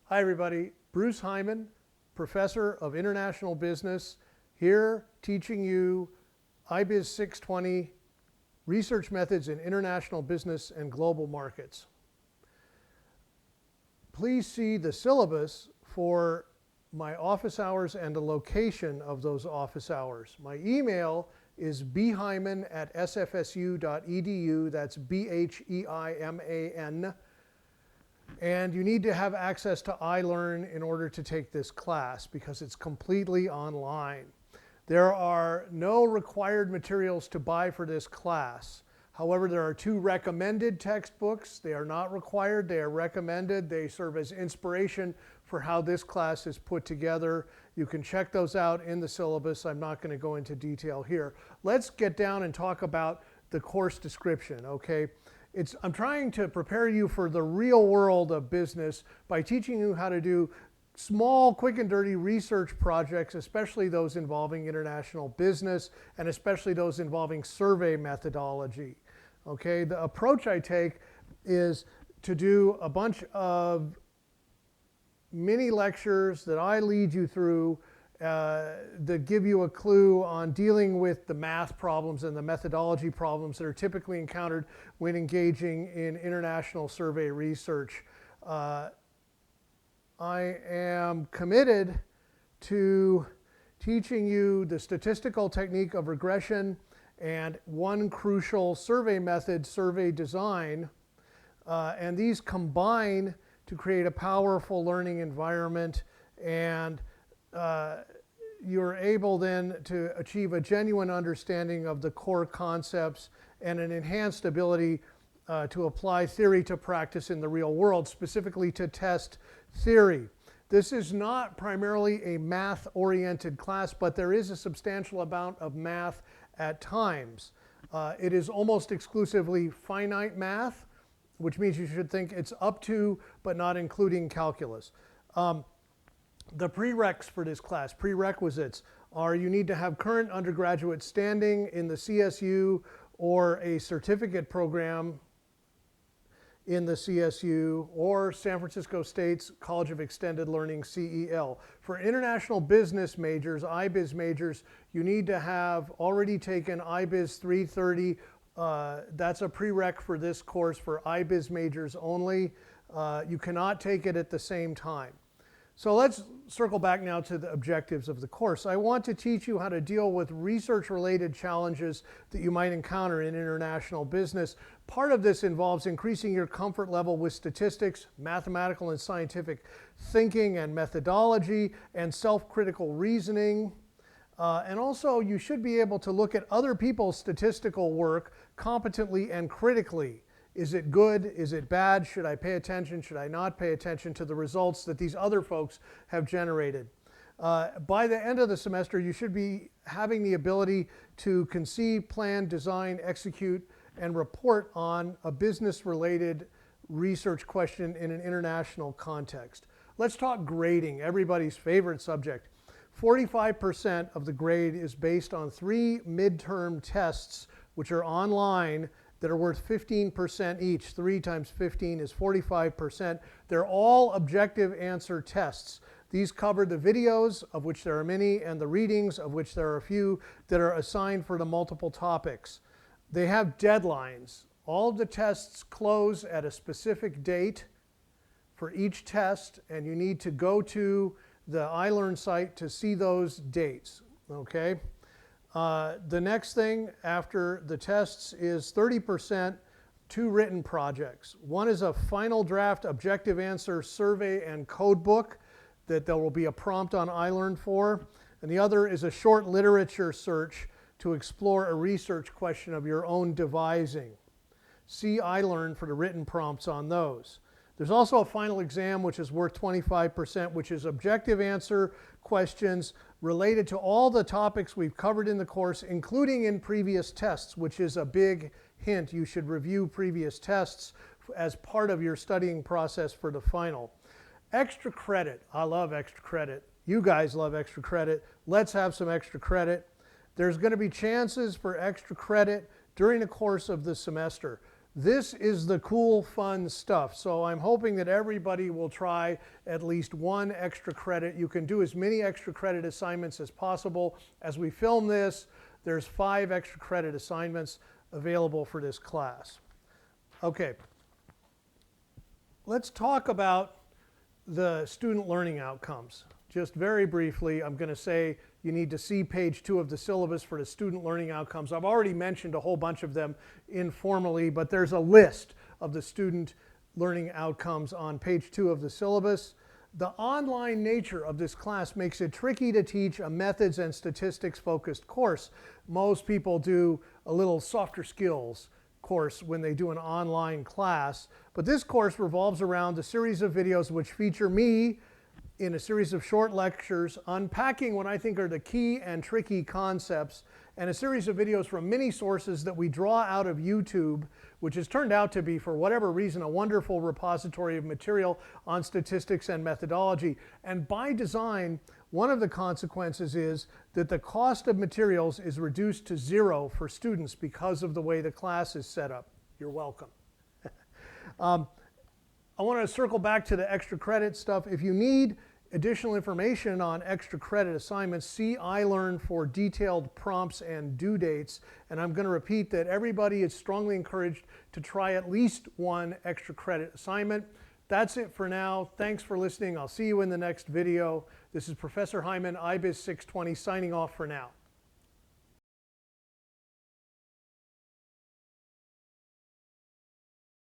Hi everybody, Bruce Hyman, Professor of International Business, here teaching you IBUS 620, Research Methods in International Business and Global Markets. Please see the syllabus for my office hours and the location of those office hours. My email is bhyman@sfsu.edu, that's B-H-E-I-M-A-N. And you need to have access to iLearn in order to take this class because it's completely online. There are no required materials to buy for this class. However, there are 2 recommended textbooks. They are not required, they are recommended. They serve as inspiration for how this class is put together. You can check those out in the syllabus. I'm not going to go into detail here. Let's get down and talk about the course description, okay? I'm trying to prepare you for the real world of business by teaching you how to do small, quick and dirty research projects, especially those involving international business and especially those involving survey methodology. Okay, the approach I take is to do a bunch of mini lectures that I lead you through that give you a clue on dealing with the math problems and the methodology problems that are typically encountered when engaging in international survey research. I am committed to teaching you the statistical technique of regression and one crucial survey method, survey design, and these combine to create a powerful learning environment, and you're able then to achieve a genuine understanding of the core concepts and an enhanced ability to apply theory to practice in the real world, specifically to test theory. This is not primarily a math-oriented class, but there is a substantial amount of math at times. It is almost exclusively finite math, which means you should think it's up to, but not including calculus. The prereqs for this class, prerequisites, are you need to have current undergraduate standing in the CSU or a certificate program in the CSU or San Francisco State's College of Extended Learning, CEL. For international business majors, IBUS majors, you need to have already taken IBUS 330. That's a prereq for this course for IBUS majors only. You cannot take it at the same time. So let's circle back now to the objectives of the course. I want to teach you how to deal with research-related challenges that you might encounter in international business. Part of this involves increasing your comfort level with statistics, mathematical and scientific thinking and methodology, and self-critical reasoning. And also, you should be able to look at other people's statistical work competently and critically. Is it good? Is it bad? Should I pay attention? Should I not pay attention to the results that these other folks have generated? By the end of the semester, you should be having the ability to conceive, plan, design, execute, and report on a business-related research question in an international context. Let's talk grading, everybody's favorite subject. 45% of the grade is based on 3 midterm tests, which are online, that are worth 15% each. 3 times 15 is 45%. They're all objective answer tests. These cover the videos, of which there are many, and the readings, of which there are a few, that are assigned for the multiple topics. They have deadlines. All of the tests close at a specific date for each test, and you need to go to the iLearn site to see those dates, okay? The next thing after the tests is 30% 2 written projects. One is a final draft objective answer survey and code book that there will be a prompt on iLearn for. And the other is a short literature search to explore a research question of your own devising. See iLearn for the written prompts on those. There's also a final exam which is worth 25%, which is objective answer questions related to all the topics we've covered in the course, including in previous tests, which is a big hint. You should review previous tests as part of your studying process for the final. Extra credit. I love extra credit. You guys love extra credit. Let's have some extra credit. There's going to be chances for extra credit during the course of the semester. This is the cool, fun stuff. So I'm hoping that everybody will try at least one extra credit. You can do as many extra credit assignments as possible. As we film this, there's 5 extra credit assignments available for this class. Okay, let's talk about the student learning outcomes. Just very briefly, I'm going to say you need to see page 2 of the syllabus for the student learning outcomes. I've already mentioned a whole bunch of them informally, but there's a list of the student learning outcomes on page 2 of the syllabus. The online nature of this class makes it tricky to teach a methods and statistics focused course. Most people do a little softer skills course when they do an online class, but this course revolves around a series of videos which feature me in a series of short lectures unpacking what I think are the key and tricky concepts, and a series of videos from many sources that we draw out of YouTube, which has turned out to be, for whatever reason, a wonderful repository of material on statistics and methodology. And by design, one of the consequences is that the cost of materials is reduced to 0 for students because of the way the class is set up. You're welcome. I want to circle back to the extra credit stuff. If you need additional information on extra credit assignments, see iLearn for detailed prompts and due dates. And I'm going to repeat that everybody is strongly encouraged to try at least one extra credit assignment. That's it for now. Thanks for listening. I'll see you in the next video. This is Professor Hyman, IBUS 620, signing off for now.